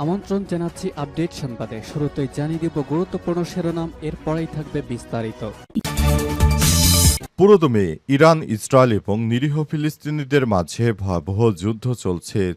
আমন্ত্রণ জানাচ্ছি আপডেট সংবাদে। শুরুতেই জানিয়ে দিব গুরুত্বপূর্ণ শিরোনাম, এরপরেই থাকবে বিস্তারিত। পুরোদমে ইরান, ইসরায়েল এবং নিরীহ ফিলিস্তিনিদের মাঝে ভয়াবহ যুদ্ধ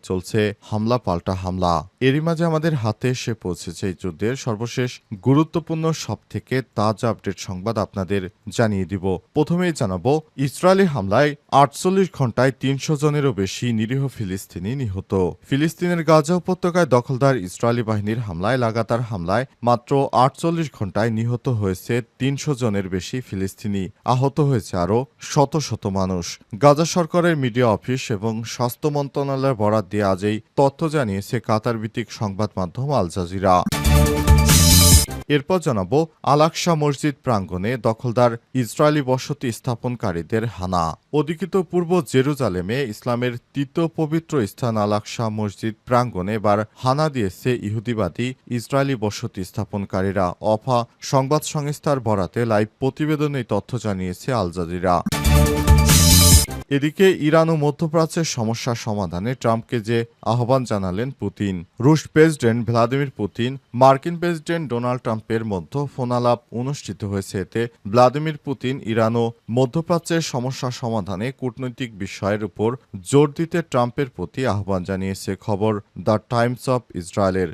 চলছে হামলা পাল্টা হামলা। এরই মাঝে আমাদের হাতে এসে পৌঁছেছে এই যুদ্ধের সর্বশেষ গুরুত্বপূর্ণ সবথেকে তাজা আপডেট সংবাদ আপনাদের জানিয়ে দিব। প্রথমেই জানাবো, ইসরায়েলি হামলায় ৪৮ ঘন্টায় ৩০০ জনেরও বেশি নিরীহ ফিলিস্তিনি নিহত। ফিলিস্তিনের গাজা উপত্যকায় দখলদার ইসরায়েলি বাহিনীর লাগাতার হামলায় মাত্র ৪৮ ঘন্টায় নিহত হয়েছে ৩০০ জনের বেশি ফিলিস্তিনি, আহত হয়েছে আরও শত শত মানুষ। গাজা সরকারের মিডিয়া অফিস এবং স্বাস্থ্য মন্ত্রণালয়ের বরাত দিয়ে আজ এই তথ্য জানিয়েছে কাতার ভিত্তিক সংবাদ মাধ্যম আল জাজিরা। এরপর জানাবো, আল আকসা মসজিদ প্রাঙ্গণে দখলদার ইসরায়েলি বসতি স্থাপনকারীদের হানা। অধিকৃত পূর্ব জেরুজালেমে ইসলামের তৃতীয় পবিত্র স্থান আল আকসা মসজিদ প্রাঙ্গণে এবার হানা দিয়েছে ইহুদিবাদী ইসরায়েলি বসতি স্থাপনকারীরা। অফা সংবাদ সংস্থার বরাতে লাইভ প্রতিবেদনে তথ্য জানিয়েছে আল জাজিরা। এদিকে ইরান ও মধ্যপ্রাচ্যের সমস্যা সমাধানে ট্রাম্পকে যে আহ্বান জানালেন পুতিন। রুশ প্রেসিডেন্ট ভ্লাদিমির পুতিন, মার্কিন প্রেসিডেন্ট ডোনাল্ড ট্রাম্পের মধ্যে ফোনালাপ অনুষ্ঠিত হয়েছে। এতে ভ্লাদিমির পুতিন ইরান ও মধ্যপ্রাচ্যের সমস্যা সমাধানে কূটনৈতিক বিষয়ের উপর জোর দিতে ট্রাম্পের প্রতি আহ্বান জানিয়েছে খবর দ্য টাইমস অব ইসরায়েলের।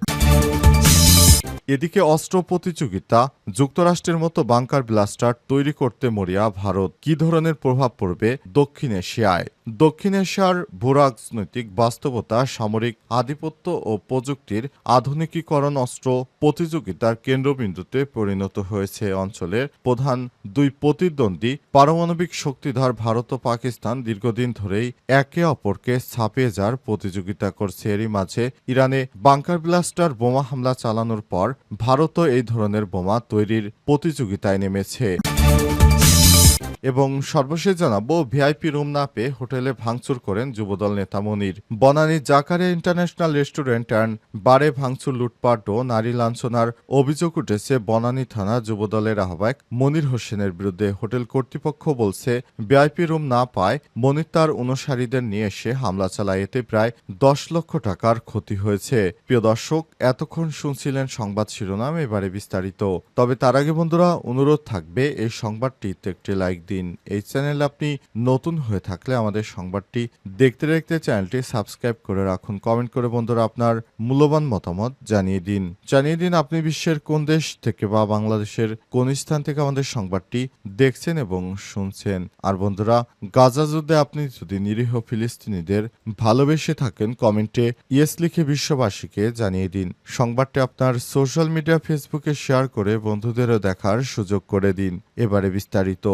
এদিকে অস্ত্র প্রতিযোগিতা, যুক্তরাষ্ট্রের মতো বাংকার ব্লাস্টার তৈরি করতে মরিয়া ভারত। কি ধরনের প্রভাব পড়বে দক্ষিণ এশিয়ায়? দক্ষিণ এশিয়ার ভূরাজনৈতিক বাস্তবতা, সামরিক আধিপত্য ও প্রযুক্তির আধুনিকীকরণ অস্ত্র প্রতিযোগিতার কেন্দ্রবিন্দুতে পরিণত হয়েছে। অঞ্চলের প্রধান দুই প্রতিদ্বন্দ্বী পারমাণবিক শক্তিধর ভারত ও পাকিস্তান দীর্ঘদিন ধরেই একে অপরকে ছাপিয়ে যাওয়ার প্রতিযোগিতা করছে। এরই মাঝে ইরানে বাংকার ব্লাস্টার বোমা হামলা চালানোর পর ভারতও এই ধরনের বোমা তৈরির প্রতিযোগিতায় নেমেছে। এবং সর্বশেষ জানাবো, ভিআইপি রুম না পেয়ে হোটেলে ভাঙচুর করেন যুবদল নেতা Monir. Banani Zakaria international restaurant and বারে ভাঙচুর, লুটপাট ও নারী লাঞ্ছনার অভিযোগ উঠেছে বনানী থানা যুবদলের আহ্বায়ক মনির হোসেনের বিরুদ্ধে। হোটেল কর্তৃপক্ষ বলছে, ভিআইপি রুম না পায় মনির তার অনুসারীদের নিয়ে এসে হামলা চালায়। এতে প্রায় ১০ লক্ষ টাকার ক্ষতি হয়েছে। প্রিয় দর্শক, এতক্ষণ শুনছিলেন সংবাদ শিরোনাম, এবারে বিস্তারিত। তবে তার আগে বন্ধুরা, অনুরোধ থাকবে এই সংবাদটিতে একটি লাইক দিন। এই চ্যানেলে আপনি নতুন হয়ে থাকলে আমাদের সংবাদটি দেখতে দেখতে চ্যানেলটি সাবস্ক্রাইব করে রাখুন। কমেন্ট করে বন্ধুরা আপনার মূল্যবান মতামত জানিয়ে দিন আপনি বিশ্বের কোন দেশ থেকে বা বাংলাদেশের কোন স্থান থেকে আমাদের সংবাদটি দেখছেন এবং শুনছেন। আর বন্ধুরা, গাজা যুদ্ধে আপনি যদি নিরীহ ফিলিস্তিনিদের ভালোবেসে থাকেন, কমেন্টে ইয়েস লিখে বিশ্ববাসীকে জানিয়ে দিন। সংবাদটি আপনার সোশ্যাল মিডিয়া ফেসবুকে শেয়ার করে বন্ধুদেরও দেখার সুযোগ করে দিন। এবারে বিস্তারিত।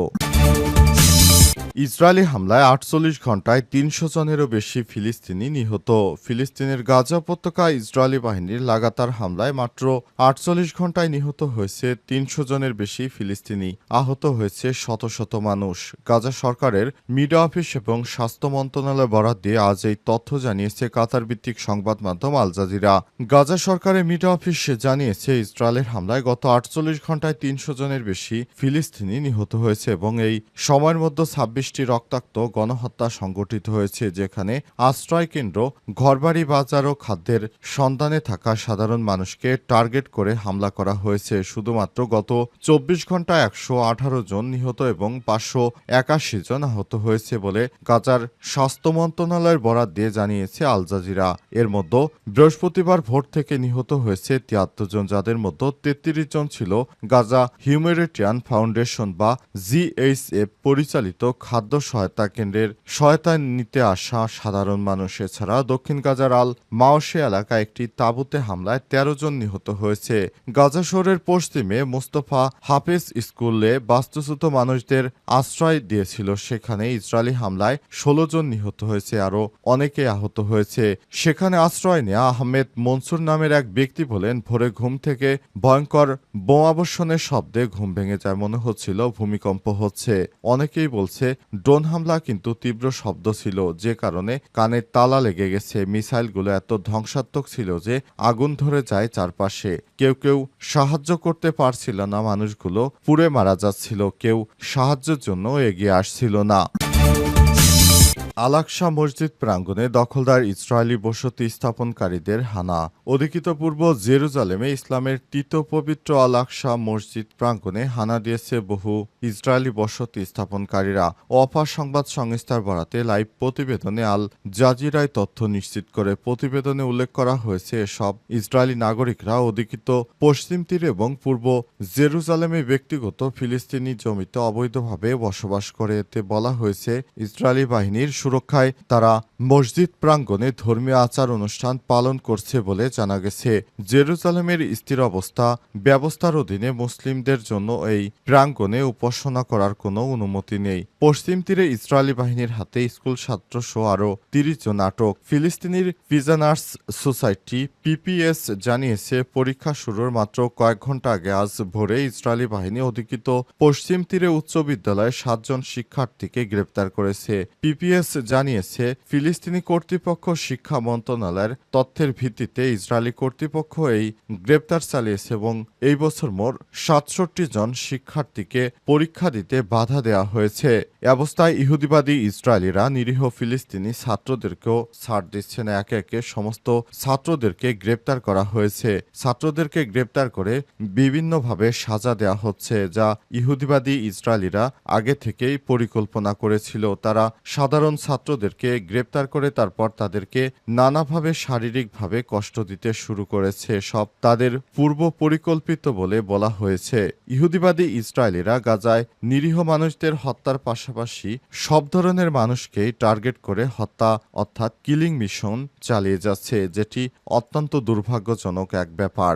ইসরায়েলি হামলায় ৪৮ ঘন্টায় ৩০০ জনেরও বেশি ফিলিস্তিনি নিহত। ফিলিস্তিনের গাজা উপত্যকায় ইসরায়েলি বাহিনীর লাগাতার হামলায় মাত্র ৪৮ ঘন্টায় নিহত হয়েছে ৩০০ জনের বেশি ফিলিস্তিনি, আহত হয়েছে শত শত মানুষ। গাজা সরকারের মিডিয়া অফিস এবং স্বাস্থ্য মন্ত্রণালয় বরাত দিয়ে আজ এই তথ্য জানিয়েছে কাতার ভিত্তিক সংবাদ মাধ্যম আল জাজিরা। গাজা সরকারের মিডিয়া অফিস জানিয়েছে, ইসরায়েলের হামলায় গত ৪৮ ঘন্টায় ৩০০ জনের বেশি ফিলিস্তিনি নিহত হয়েছে এবং এই সময়ের মধ্যে ২৬টি রক্তাক্ত গণহত্যা সংঘটিত হয়েছে, যেখানে আশ্রয়কেন্দ্র, ঘরবাড়ি, বাজার ও খাদ্যের সন্ধানে থাকা সাধারণ মানুষকে টার্গেট করে হামলা করা হয়েছে। শুধুমাত্র গত ২৪ ঘন্টায় ১১৮ জন নিহত এবং ৫৮১ জন আহত হয়েছে বলে গাজার স্বাস্থ্য মন্ত্রণালয়ের বরাত দিয়ে জানিয়েছে আল জাজিরা। এর মধ্যে বৃহস্পতিবার ভোর থেকে নিহত হয়েছে ৭৩ জন, যাদের মধ্যে ৩৩ জন ছিল গাজা হিউম্যানিটেরিয়ান ফাউন্ডেশন বা জিএইচএফ পরিচালিত খাদ্য সহায়তা কেন্দ্রের সহায়তা নিতে আসা সাধারণ মানুষ। এছাড়া দক্ষিণ গাজার আল মাওশে এলাকায় একটি তাঁবুতে হামলায় ১৩ জন নিহত হয়েছে। গাজা শহরের পশ্চিমে মোস্তফা হাফেজ স্কুলে বাস্তুচ্যুত মানুষদের আশ্রয় দিয়েছিল, সেখানে ইসরায়েলি হামলায় ১৬ জন নিহত হয়েছে, আরও অনেকে আহত হয়েছে। সেখানে আশ্রয় নেয়া আহমেদ মনসুর নামের এক ব্যক্তি বলেন, ভোরে ঘুম থেকে ভয়ঙ্কর বোমাবর্ষণের শব্দে ঘুম ভেঙে যায়, মনে হচ্ছিল ভূমিকম্প হচ্ছে। অনেকেই বলছে ড্রোন হামলা, কিন্তু তীব্র শব্দ ছিল, যে কারণে কানে তালা লেগে গেছে। মিসাইলগুলো এত ধ্বংসাত্মক ছিল যে আগুন ধরে যায় চারপাশে। কেউ কেউ সাহায্য করতে পারছিল না, মানুষগুলো পুড়ে মারা যাচ্ছিল, কেউ সাহায্যের জন্য এগিয়ে আসছিল না। আল-আকসা মসজিদ প্রাঙ্গণে দখলদার ইসরায়েলি বসতি স্থাপনকারীদের হানা। অধিকৃত পূর্ব জেরুজালেমে ইসলামের তৃতীয় পবিত্র আল-আকসা মসজিদ প্রাঙ্গণে হানা দিয়েছে বহু ইসরায়েলি বসতি স্থাপনকারীরা। ওয়াফা সংবাদ সংস্থার বরাতে লাইভ প্রতিবেদনে আল জাজিরায় তথ্য নিশ্চিত করে প্রতিবেদনে উল্লেখ করা হয়েছে এসব ইসরায়েলি নাগরিকরা অধিকৃত পশ্চিম তীর এবং পূর্ব জেরুজালেমে ব্যক্তিগত ফিলিস্তিনি জমিতে অবৈধভাবে বসবাস করে। এতে বলা হয়েছে ইসরায়েলি বাহিনীর সুরক্ষায় তারা মসজিদ প্রাঙ্গণে ধর্মীয় আচার অনুষ্ঠান পালন করছে বলে জানা গেছে। জেরুজালেমের স্থির ব্যবস্থার অধীনে মুসলিমদের জন্য এই প্রাঙ্গণে উপাসনা করার কোনো অনুমতি নেই। পশ্চিম তীরে ইসরায়েলি বাহিনীর হাতে স্কুল ছাত্রসহ আরও ৩০ জন আটক। ফিলিস্তিনির প্রিজনার্স সোসাইটি পিপিএস জানিয়েছে পরীক্ষা শুরুর মাত্র কয়েক ঘন্টা আগে আজ ভোরে ইসরায়েলি বাহিনী অধিকৃত পশ্চিম তীরে উচ্চ বিদ্যালয়ে ৭ জন শিক্ষার্থীকে গ্রেপ্তার করেছে। পিপিএস জানিয়েছে ফিলিস্তিনি কর্তৃপক্ষ শিক্ষা মন্ত্রণালয়ের তথ্যের ভিত্তিতে ইসরায়েলি কর্তৃপক্ষ এই গ্রেপ্তার চালিয়েছে এবং এই বছর মোট ৬৭ জন শিক্ষার্থীকে পরীক্ষা দিতে বাধা দেওয়া হয়েছে। এ অবস্থায় ইহুদিবাদী ইসরায়েলিরা নিরীহ ফিলিস্তিনি ছাত্রদেরকেও ছাড় দিচ্ছে না। একে একে সমস্ত ছাত্রদেরকে গ্রেপ্তার করা হয়েছে। ছাত্রদেরকে গ্রেপ্তার করে বিভিন্নভাবে সাজা দেওয়া হচ্ছে, যা ইহুদিবাদী ইসরায়েলিরা আগে থেকেই পরিকল্পনা করেছিল। তারা সাধারণ ছাত্রদেরকে গ্রেপ্তার করে তারপর তাদেরকে নানাভাবে শারীরিকভাবে কষ্ট দিতে শুরু করেছে। সব তাদের পূর্ব পরিকল্পিত বলে বলা হয়েছে। ইহুদিবাদী ইসরায়েলিরা গাজায় নিরীহ মানুষদের হত্যার পাশাপাশি সব ধরনের মানুষকেই টার্গেট করে হত্যা অর্থাৎ কিলিং মিশন চালিয়ে যাচ্ছে, যেটি অত্যন্ত দুর্ভাগ্যজনক এক ব্যাপার।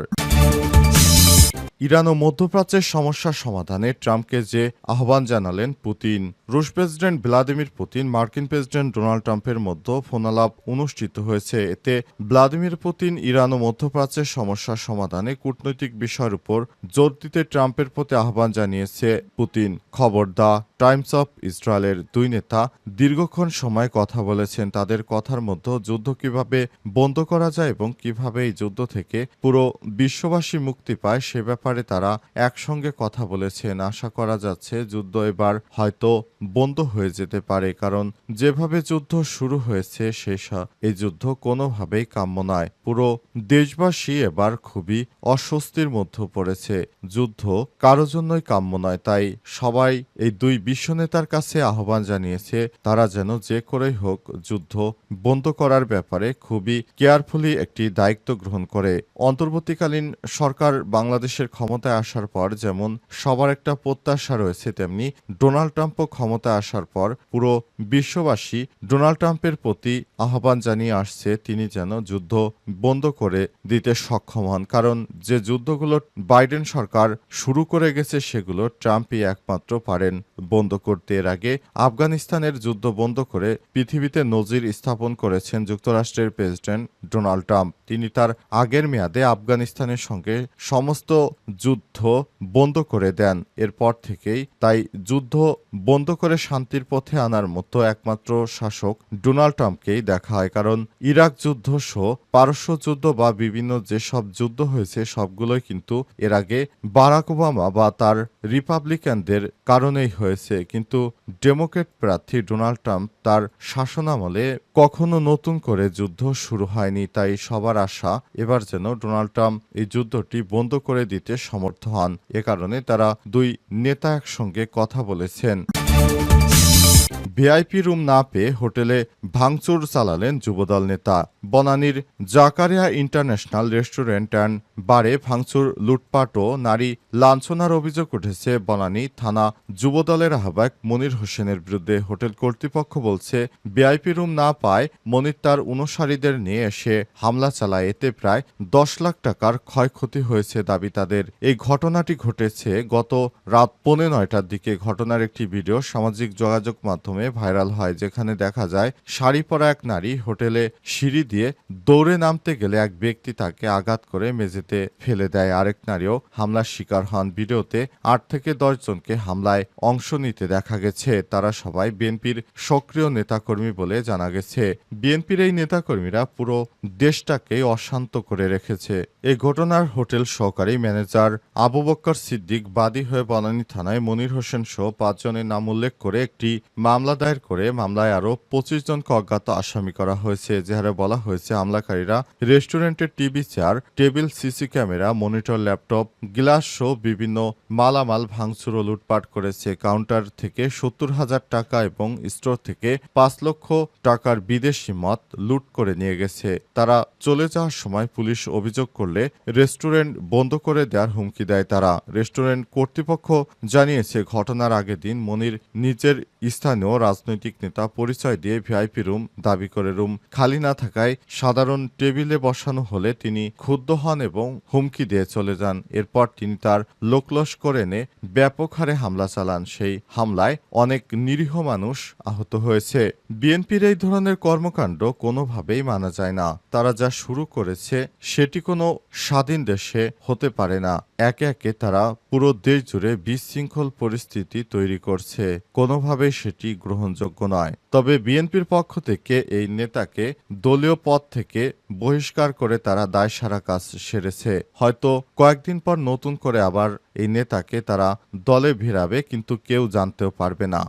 ইরান ও মধ্যপ্রাচ্যের সমস্যা সমাধানে ট্রাম্পকে যে আহ্বান জানালেন পুতিন। রুশ প্রেসিডেন্ট ভ্লাদিমির পুতিন মার্কিন প্রেসিডেন্ট ডোনাল্ড ট্রাম্পের মধ্যে ফোনালাপ অনুষ্ঠিত হয়েছে। এতে ভ্লাদিমির পুতিন ইরান ও মধ্যপ্রাচ্যের সমস্যা সমাধানে কূটনৈতিক বিষয়ের উপর জোর দিতে ট্রাম্পের প্রতি আহ্বান জানিয়েছে পুতিন। খবর দ্য টাইমস অফ ইসরায়েলের দুই নেতা দীর্ঘক্ষণ সময় কথা বলেছেন। তাদের কথার মধ্যে যুদ্ধ কিভাবে বন্ধ করা যায় এবং কিভাবে এই যুদ্ধ থেকে পুরো বিশ্ববাসী মুক্তি পায় সে ব্যাপারে তারা একসঙ্গে কথা বলেছেন। আশা করা যাচ্ছে যুদ্ধ এবার হয়তো বন্ধ হয়ে যেতে পারে, কারণ যেভাবে যুদ্ধ শুরু হয়েছে এই যুদ্ধ কোনোভাবেই কাম্য নয়। পুরো দেশবাসী এবার খুবই অস্বস্তির মধ্যে পড়েছে। যুদ্ধ কারো জন্যই কাম্য নয়। তাই সবাই এই দুই বিশ্বনেতার কাছে আহ্বান জানিয়েছে তারা যেন যে করেই হোক যুদ্ধ বন্ধ করার ব্যাপারে খুবই কেয়ারফুলি একটি দায়িত্ব গ্রহণ করে। অন্তর্বর্তীকালীন সরকার বাংলাদেশের ক্ষমতায় আসার পর যেমন সবার একটা প্রত্যাশা রয়েছে, তেমনি ডোনাল্ড ট্রাম্পও ক্ষমতায় আসার পর পুরো বিশ্ববাসী ডোনাল্ড ট্রাম্পের প্রতি আহ্বান জানিয়ে আসছে তিনি যেন যুদ্ধ বন্ধ করে দিতে সক্ষম হন। কারণ যে যুদ্ধগুলো বাইডেন সরকার শুরু করে গেছে সেগুলো ট্রাম্পই একমাত্র পারেন বন্ধ করতে। এর আগে আফগানিস্তানের যুদ্ধ বন্ধ করে পৃথিবীতে নজির স্থাপন করেছেন যুক্তরাষ্ট্রের প্রেসিডেন্ট ডোনাল্ড ট্রাম্প। তিনি তার আগের মেয়াদে আফগানিস্তানের সঙ্গে সমস্ত যুদ্ধ বন্ধ করে দেন। এরপর থেকেই তাই যুদ্ধ বন্ধ করে শান্তির পথে আনার মতো একমাত্র শাসক ডোনাল্ড ট্রাম্পকেই দেখা হয়। কারণ ইরাক যুদ্ধ সহ পারস্য যুদ্ধ বা বিভিন্ন যেসব যুদ্ধ হয়েছে সবগুলোই কিন্তু এর আগে বারাক ওবামা বা তার রিপাবলিকানদের কারণেই হয়েছে। কিন্তু ডেমোক্র্যাট প্রার্থী ডোনাল্ড ট্রাম্প তার শাসনামলে কখনো নতুন করে যুদ্ধ শুরু হয়নি। তাই সবার আশা এবার যেন ডোনাল্ড ট্রাম্প এই যুদ্ধটি বন্ধ করে দিতে সমর্থ হন। এ কারণে তারা দুই নেতা একসঙ্গে কথা বলেছেন। ভিআইপি রুম না পেয়ে হোটেলে ভাঙচুর চালালেন যুবদল নেতা। বনানীর জাকারিয়া ইন্টারন্যাশনাল রেস্টুরেন্ট অ্যান্ড বারে ভাঙচুর, লুটপাট ও নারী লাঞ্ছনার অভিযোগ উঠেছে বনানী থানা যুবদলের আহ্বায়ক মনির হোসেনের বিরুদ্ধে। হোটেল কর্তৃপক্ষ বলছে ভিআইপি রুম না পায় মনির তার অনুসারীদের নিয়ে এসে হামলা চালায়। এতে প্রায় ১০ লাখ টাকার ক্ষয়ক্ষতি হয়েছে দাবি তাদের। এই ঘটনাটি ঘটেছে গত রাত ৯:৩০টার দিকে। ঘটনার একটি ভিডিও সামাজিক যোগাযোগ মাধ্যমে ভাইরাল হয়, যেখানে দেখা যায় শাড়ি পরা এক নারী হোটেলে সিঁড়ি দিয়ে দৌড়ে নামতে গেলে এক ব্যক্তি তাকে আঘাত করে মেঝেতে ফেলে দেয়। আরেক নারীও হামলার শিকার হন। ভিডিওতে ৮ থেকে ১০ জনকে হামলায় অংশ নিতে দেখা গেছে। তারা সবাই বিএনপির সক্রিয় নেতাকর্মী বলে জানা গেছে। বিএনপির এই নেতাকর্মীরা পুরো দেশটাকে অশান্ত করে রেখেছে। এই ঘটনার হোটেল সহকারী ম্যানেজার আবু বক্কর সিদ্দিক বাদী হয়ে বনানী থানায় মনির হোসেন সহ ৫ জনের নাম উল্লেখ করে একটি মামলা মামলা দায়ের করে মামলায় আরও ২৫ জনকে অজ্ঞাত আসামি করা হয়েছে। এজাহারে বলা হয়েছে হামলাকারীরা রেস্টুরেন্টের TV chair, table, CC camera, monitor, laptop, glass সহ বিভিন্ন মালামাল ভাঙচুর ও লুটপাট করেছে। কাউন্টার থেকে ৭০,০০০ টাকা এবং স্টোর থেকে ৫ লক্ষ টাকার বিদেশি মদ লুট করে নিয়ে গেছে। তারা চলে যাওয়ার সময় পুলিশ অভিযোগ করলে রেস্টুরেন্ট বন্ধ করে দেওয়ার হুমকি দেয় তারা। রেস্টুরেন্ট কর্তৃপক্ষ জানিয়েছে ঘটনার আগের দিন মনির নিজের স্থানীয় রাজনৈতিক নেতা পরিচয় দিয়ে ভিআইপি রুম দাবি করে রুম খালি না থাকায় সাধারণ টেবিলে বসানো হলে তিনি ক্ষুব্ধ হন এবং হুমকি দিয়ে চলে যান। এরপর তিনি তার লোকলস্কর এনে ব্যাপক হারে হামলা চালান। সেই হামলায় অনেক নিরীহ মানুষ আহত হয়েছে। বিএনপির এই ধরনের কর্মকাণ্ড কোনোভাবেই মানা যায় না। তারা যা শুরু করেছে সেটি কোনো স্বাধীন দেশে হতে পারে না। একে একে তারা পুরো দেশ জুড়ে বিশৃঙ্খল পরিস্থিতি তৈরি করছে। কোনোভাবেই সেটি গ্রহণযোগ্য নয়। তবে বিএনপির পক্ষ থেকে এই নেতাকে দলীয় পদ থেকে বহিষ্কার করে তারা দায়সারা কাজ সেরেছে। হয়তো কয়েকদিন পর নতুন করে আবার এই নেতাকে তারা দলে ভিড়াবে, কিন্তু কেউ জানতেও পারবে না।